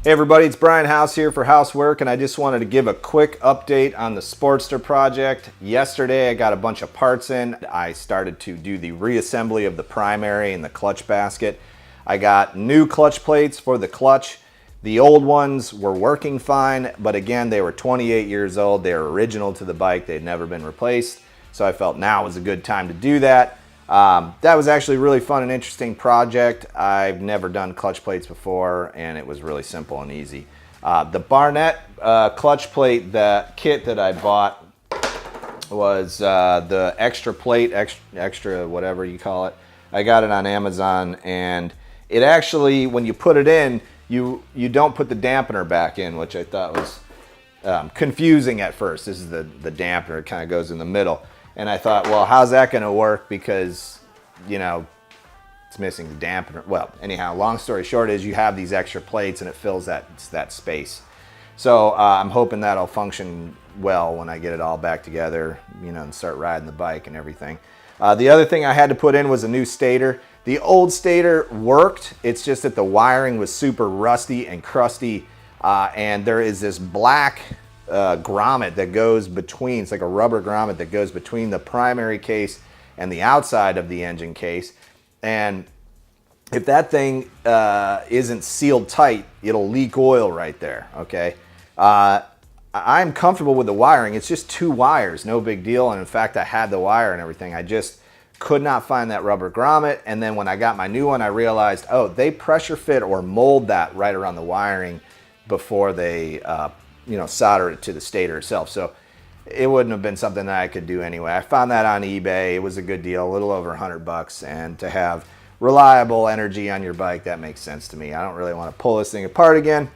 Hey everybody, it's Brian House here for Housework, and I just wanted to give a quick update on the Sportster project. Yesterday I got a bunch of parts in. I started to do the reassembly of the primary and the clutch basket. I got new clutch plates for the clutch. The old ones were working fine, but again, they were 28 years old. They were original to the bike. They'd never been replaced, so I felt now was a good time to do that. That was actually a really fun and interesting project. I've never done clutch plates before, and it was really simple and easy. The Barnett clutch plate, the kit that I bought was the extra plate, extra whatever you call it. I got it on Amazon, and it actually, when you put it in, you don't put the dampener back in, which I thought was confusing at first. This is the dampener, it kind of goes in the middle. And I thought, well, how's that going to work? Because, you know, it's missing the dampener. Well, anyhow, long story short is you have these extra plates and it fills that space. So I'm hoping that'll function well when I get it all back together, you know, and start riding the bike and everything. The other thing I had to put in was a new stator. The old stator worked. It's just that the wiring was super rusty and crusty. And there is this black grommet that goes between, it's like a rubber grommet that goes between the primary case and the outside of the engine case. And if that thing isn't sealed tight, it'll leak oil right there, okay? I'm comfortable with the wiring. It's just two wires, no big deal. And in fact, I had the wire and everything. I just could not find that rubber grommet. And then when I got my new one, I realized, oh, they pressure fit or mold that right around the wiring before they you know, solder it to the stator itself. So it wouldn't have been something that I could do anyway. I found that on eBay. It was a good deal, a little over $100, and to have reliable energy on your bike, that makes sense to me. I don't really want to pull this thing apart again.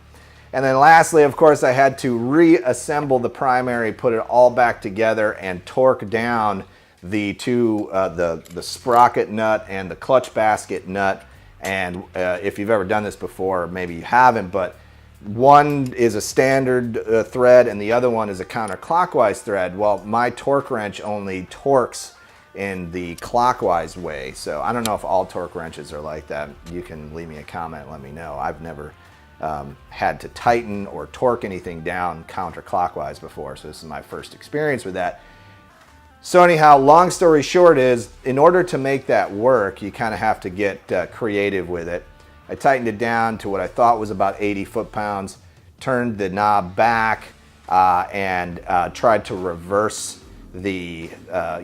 And then lastly, of course, I had to reassemble the primary, put it all back together, and torque down the two, the sprocket nut and the clutch basket nut. And if you've ever done this before, maybe you haven't, but one is a standard thread and the other one is a counterclockwise thread. Well, my torque wrench only torques in the clockwise way. So I don't know if all torque wrenches are like that. You can leave me a comment and let me know. I've never had to tighten or torque anything down counterclockwise before, so this is my first experience with that. So anyhow, long story short is, in order to make that work, you kind of have to get creative with it. I tightened it down to what I thought was about 80 foot-pounds, turned the knob back, and tried to reverse the,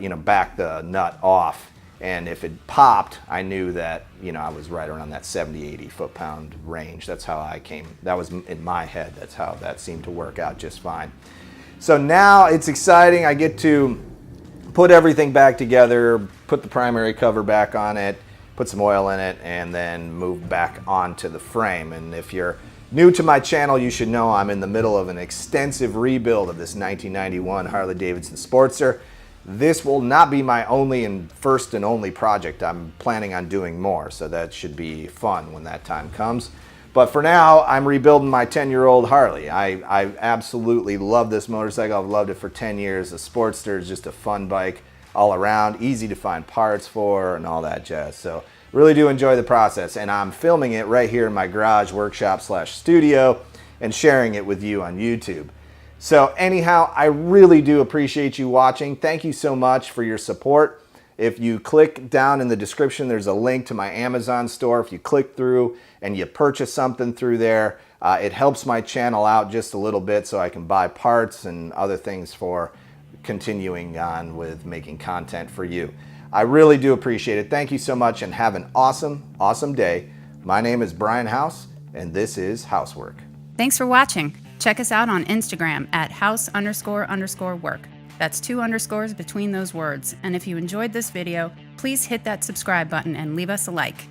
you know, back the nut off. And if it popped, I knew that, you know, I was right around that 70, 80 foot-pound range. That's how I came, that was in my head. That's how that seemed to work out just fine. So now it's exciting. I get to put everything back together, put the primary cover back on it, put some oil in it, and then move back onto the frame. And if you're new to my channel, you should know I'm in the middle of an extensive rebuild of this 1991 Harley-Davidson Sportster. This will not be my only and first and only project. I'm planning on doing more, so that should be fun when that time comes. But for now, I'm rebuilding my 10-year-old Harley. I absolutely love this motorcycle. I've loved it for 10 years. The Sportster is just a fun bike all around, easy to find parts for and all that jazz. So really do enjoy the process, and I'm filming it right here in my garage workshop / studio and sharing it with you on YouTube. So anyhow, I really do appreciate you watching. Thank you so much for your support. If you click down in the description, there's a link to my Amazon store. If you click through and you purchase something through there, it helps my channel out just a little bit so I can buy parts and other things for continuing on with making content for you. I really do appreciate it. Thank you so much, and have an awesome, awesome day. My name is Brian House, and this is Housework. Thanks for watching. Check us out on Instagram at house__work. That's 2 underscores between those words. And if you enjoyed this video, please hit that subscribe button and leave us a like.